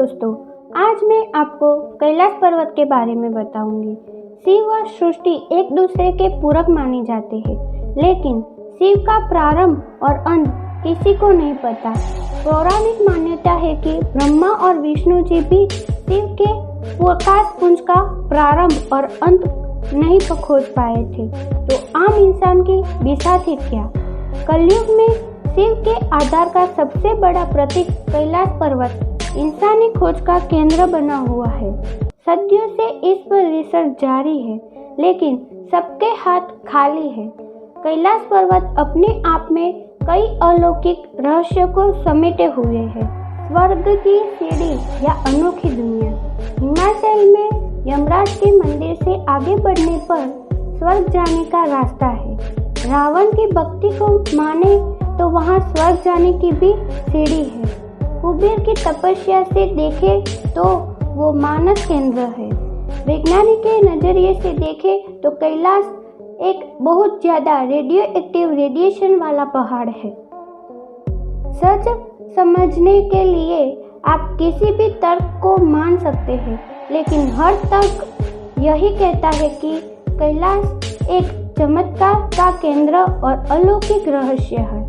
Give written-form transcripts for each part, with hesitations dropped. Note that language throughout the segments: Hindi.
दोस्तों, आज मैं आपको कैलाश पर्वत के बारे में बताऊंगी। शिव और सृष्टि एक दूसरे के पूरक माने जाते हैं, लेकिन शिव का प्रारंभ और अंत किसी को नहीं पता। पौराणिक मान्यता है कि ब्रह्मा और विष्णु जी भी शिव के प्रकाश पुंज का प्रारंभ और अंत नहीं खोज पाए थे, तो आम इंसान की दिशा थी क्या? कलयुग में शिव के आधार का सबसे बड़ा प्रतीक कैलाश पर्वत इंसानी खोज का केंद्र बना हुआ है। सदियों से इस पर रिसर्च जारी है, लेकिन सबके हाथ खाली है। कैलाश पर्वत अपने आप में कई अलौकिक रहस्यों को समेटे हुए है। स्वर्ग की सीढ़ी या अनोखी दुनिया। हिमाचल में यमराज के मंदिर से आगे बढ़ने पर स्वर्ग जाने का रास्ता है। रावण की भक्ति को माने तो वहाँ स्वर्ग जाने की भी सीढ़ी है। कुबेर की तपस्या से देखे तो वो मानस केंद्र है। वैज्ञानिक के नजरिए से देखे तो कैलाश एक बहुत ज्यादा रेडियो एक्टिव रेडिएशन वाला पहाड़ है। सच समझने के लिए आप किसी भी तर्क को मान सकते हैं, लेकिन हर तर्क यही कहता है कि कैलाश एक चमत्कार का केंद्र और अलौकिक रहस्य है।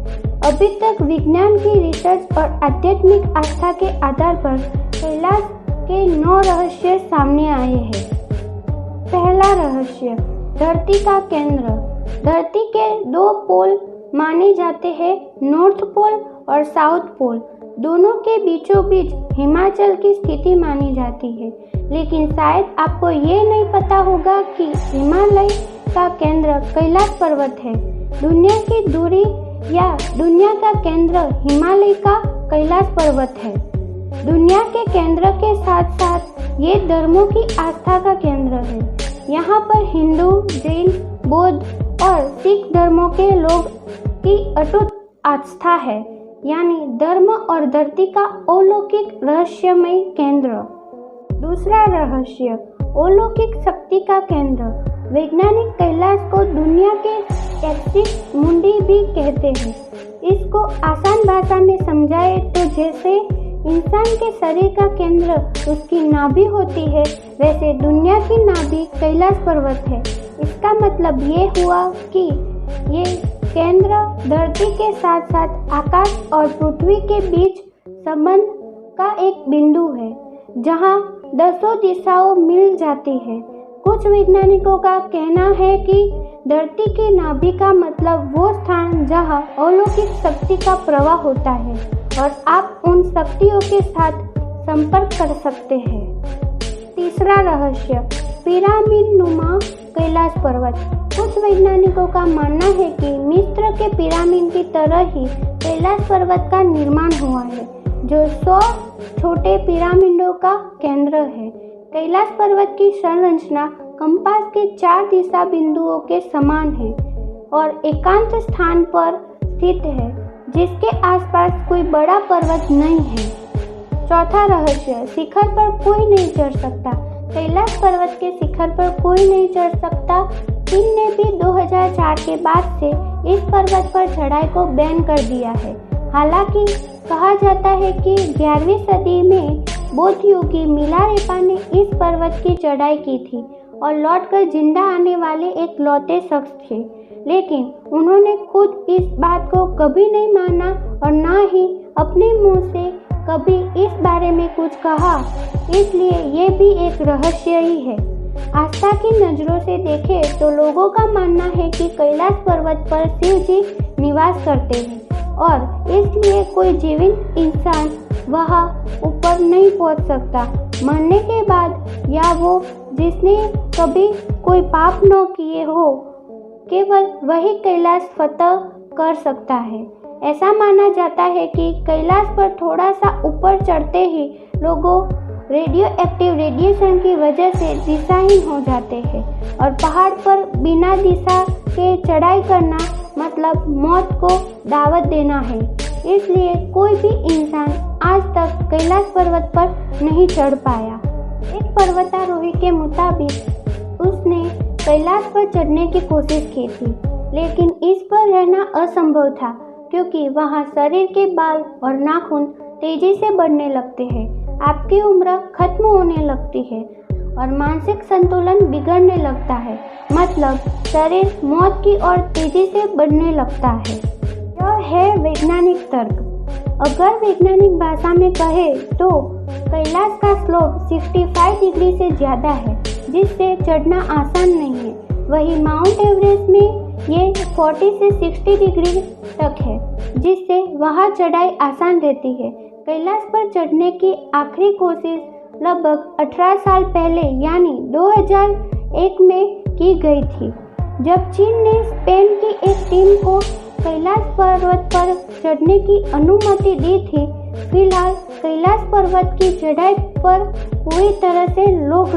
अभी तक विज्ञान की रिसर्च और आध्यात्मिक आस्था के आधार पर कैलाश के 9 रहस्य सामने आए हैं। पहला रहस्य, धरती का केंद्र। धरती के 2 पोल माने जाते हैं, नॉर्थ पोल और साउथ पोल। दोनों के बीचों बीच हिमाचल की स्थिति मानी जाती है, लेकिन शायद आपको ये नहीं पता होगा कि हिमालय का केंद्र कैलाश पर्वत है। दुनिया की दूरी या दुनिया का केंद्र हिमालय का कैलाश पर्वत है। दुनिया के केंद्र के साथ साथ ये धर्मों की आस्था का केंद्र है। यहाँ पर हिंदू, जैन, बौद्ध और सिख धर्मों के लोग की अटूट आस्था है, यानी धर्म और धरती का अलौकिक रहस्यमय केंद्र। दूसरा रहस्य, अलौकिक शक्ति का केंद्र। वैज्ञानिक कैलाश को दुनिया के एक्सिस मुंडी भी कहते हैं। इसको आसान भाषा में समझाए तो जैसे इंसान के शरीर का केंद्र उसकी नाभि होती है, वैसे दुनिया की नाभि कैलाश पर्वत है। इसका मतलब ये हुआ कि ये केंद्र धरती के साथ साथ आकाश और पृथ्वी के बीच संबंध का एक बिंदु है, जहाँ 10 दिशाओं मिल जाती है। कुछ वैज्ञानिकों का कहना है कि धरती की नाभि का मतलब वो स्थान जहाँ अलौकिक शक्ति का प्रवाह होता है और आप उन शक्तियों के साथ संपर्क कर सकते हैं। तीसरा रहस्य, पिरामिड नुमा कैलाश पर्वत। कुछ वैज्ञानिकों का मानना है कि मिस्र के पिरामिड की तरह ही कैलाश पर्वत का निर्माण हुआ है, जो 100 छोटे पिरामिडों का केंद्र है। कैलाश पर्वत की संरचना कंपास के 4 दिशा बिंदुओं के समान है और एकांत स्थान पर स्थित है, जिसके आसपास कोई बड़ा पर्वत नहीं है। चौथा रहस्य, शिखर पर कोई नहीं चढ़ सकता। कैलाश पर्वत के शिखर पर कोई नहीं चढ़ सकता। चीन ने भी 2004 के बाद से इस पर्वत पर चढ़ाई को बैन कर दिया है। हालांकि कहा जाता है कि 11वीं सदी में बौद्ध योगी मिलारेपा ने इस पर्वत की चढ़ाई की थी और लौटकर जिंदा आने वाले एक लौते शख्स थे, लेकिन उन्होंने खुद इस बात को कभी नहीं माना और ना ही अपने मुंह से कभी इस बारे में कुछ कहा, इसलिए ये भी एक रहस्य ही है। आस्था की नज़रों से देखें तो लोगों का मानना है कि कैलाश पर्वत पर शिव जी निवास करते हैं और इसलिए कोई जीवित इंसान वहाँ ऊपर नहीं पहुँच सकता। मरने के बाद या वो जिसने कभी कोई पाप न किए हो, केवल वही कैलाश फतह कर सकता है। ऐसा माना जाता है कि कैलाश पर थोड़ा सा ऊपर चढ़ते ही लोगों रेडियो एक्टिव रेडिएशन की वजह से दिशाहीन हो जाते हैं और पहाड़ पर बिना दिशा के चढ़ाई करना मतलब मौत को दावत देना है। इसलिए कोई भी इंसान आज तक कैलाश पर्वत पर नहीं चढ़ पाया। एक पर्वतारोही के मुताबिक उसने कैलाश पर चढ़ने की कोशिश की थी, लेकिन इस पर रहना असंभव था क्योंकि वहाँ शरीर के बाल और नाखून तेजी से बढ़ने लगते हैं। आपकी उम्र खत्म होने लगती है और मानसिक संतुलन बिगड़ने लगता है, मतलब शरीर मौत की ओर तेजी से बढ़ने लगता है। यह है वैज्ञानिक तर्क। अगर वैज्ञानिक भाषा में कहे तो कैलाश का स्लोप 65 डिग्री से ज़्यादा है, जिससे चढ़ना आसान नहीं है। वही माउंट एवरेस्ट में ये 40 से 60 डिग्री तक है, जिससे वहाँ चढ़ाई आसान रहती है। कैलाश पर चढ़ने की आखिरी कोशिश लगभग 18 साल पहले यानी 2001 में की गई थी, जब चीन ने स्पेन की एक टीम को कैलाश पर्वत पर चढ़ने की अनुमति दी थी। फिलहाल कैलाश पर्वत की चढ़ाई पर पूरी तरह से रोक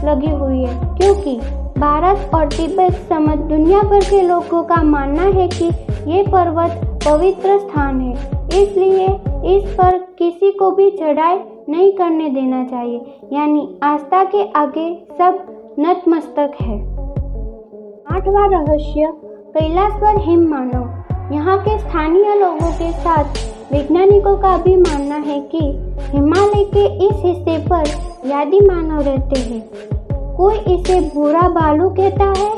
लगी हुई है, क्योंकि भारत और तिब्बत समेत दुनिया भर के लोगों का मानना है कि ये पर्वत पवित्र स्थान है, इसलिए इस पर किसी को भी चढ़ाई नहीं करने देना चाहिए, यानी आस्था के आगे सब नतमस्तक है। 8वां रहस्य, कैलाश पर हिम मानव। यहाँ के स्थानीय लोगों के साथ वैज्ञानिकों का भी मानना है कि हिमालय के इस हिस्से पर यादी मानव रहते हैं। कोई इसे भूरा भालू कहता है,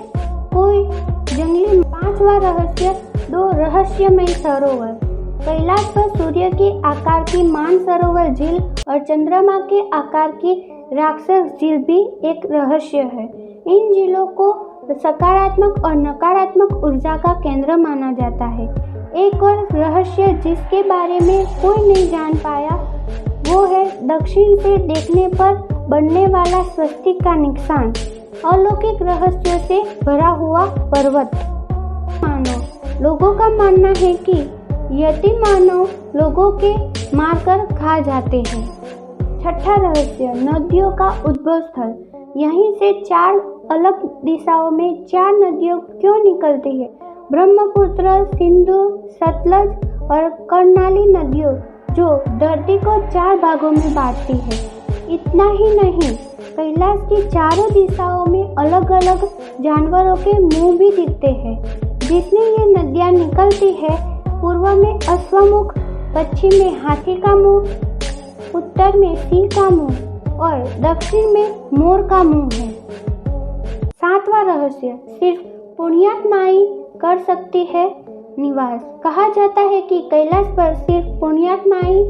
कोई जंगली। 5वां रहस्य, 2 रहस्यमय सरोवर। कैलाश पर सूर्य के आकार की मानसरोवर झील और चंद्रमा के आकार की राक्षस झील भी एक रहस्य है। इन झीलों को सकारात्मक और नकारात्मक ऊर्जा का केंद्र माना जाता है। एक और रहस्य जिसके बारे में कोई नहीं जान पाया, वो है दक्षिण से देखने पर बनने वाला स्वस्तिक का निशान। अलौकिक रहस्यों से भरा हुआ पर्वत। मानव लोगों का मानना है कि यति मानव लोगों के मारकर खा जाते हैं। 6ठा रहस्य, नदियों का उद्भव स्थल। यहीं से 4 अलग दिशाओं में 4 नदियाँ क्यों निकलती है? ब्रह्मपुत्र, सिंधु, सतलज और कर्णाली नदियों, जो धरती को 4 भागों में बांटती है। इतना ही नहीं, कैलाश की चारों दिशाओं में अलग अलग जानवरों के मुंह भी दिखते हैं, जिसमें ये नदियाँ निकलती है। पूर्व में अश्वमुख, पश्चिम में हाथी का मुंह, उत्तर में सिंह का मुंह और दक्षिण में मोर का मुंह है। 7वां रहस्य, सिर्फ पुण्यात्माई कर सकती है निवास। कहा जाता है कि कैलाश पर सिर्फ पुण्यात्माई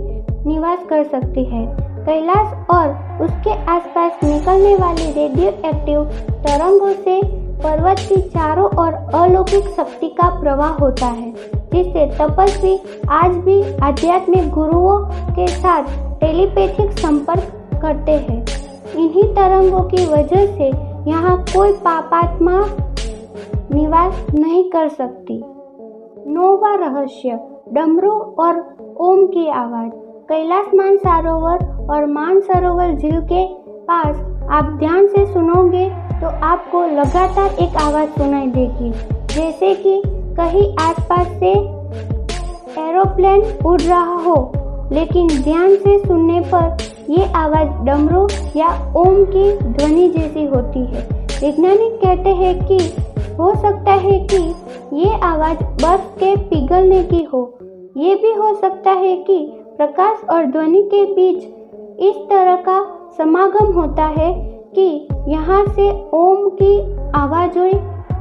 निवास कर सकती है। कैलाश और उसके आसपास निकलने वाली रेडियो एक्टिव तरंगों से पर्वत की चारों ओर अलौकिक शक्ति का प्रवाह होता है, जिससे तपस्वी आज भी आध्यात्मिक गुरुओं के साथ टेलीपैथिक संपर्क करते हैं। इन्हीं तरंगों की वजह से यहाँ कोई पापात्मा निवास नहीं कर सकती। 9वां रहस्य, डमरू और ओम की आवाज़। कैलाश मानसरोवर और मानसरोवर झील के पास आप ध्यान से सुनोगे तो आपको लगातार एक आवाज़ सुनाई देगी, जैसे कि कहीं आसपास से एरोप्लेन उड़ रहा हो। लेकिन ध्यान से सुनने पर ये आवाज़ डमरू या ओम की ध्वनि जैसी होती है। वैज्ञानिक कहते हैं कि हो सकता है कि ये आवाज़ बर्फ के पिघलने की हो। ये भी हो सकता है कि प्रकाश और ध्वनि के बीच इस तरह का समागम होता है कि यहाँ से ओम की आवाज़ें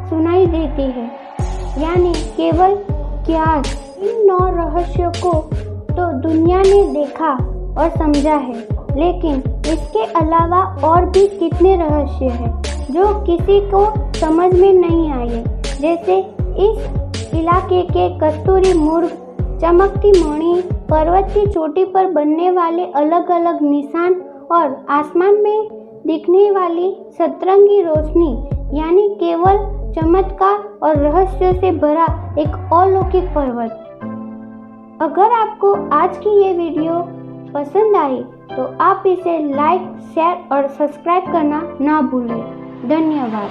सुनाई देती है, यानी केवल क्यास। इन 9 रहस्यों को तो दुनिया ने देखा और समझा है, लेकिन इसके अलावा और भी कितने रहस्य हैं जो किसी को समझ में नहीं आए, जैसे इस इलाके के कस्तूरी मुर्ग, चमकती मणि, पर्वत की चोटी पर बनने वाले अलग अलग निशान और आसमान में दिखने वाली सतरंगी रोशनी, यानी केवल चमत्कार और रहस्यों से भरा एक अलौकिक पर्वत। अगर आपको आज की ये वीडियो पसंद आई तो आप इसे लाइक, शेयर और सब्सक्राइब करना ना भूलें। धन्यवाद।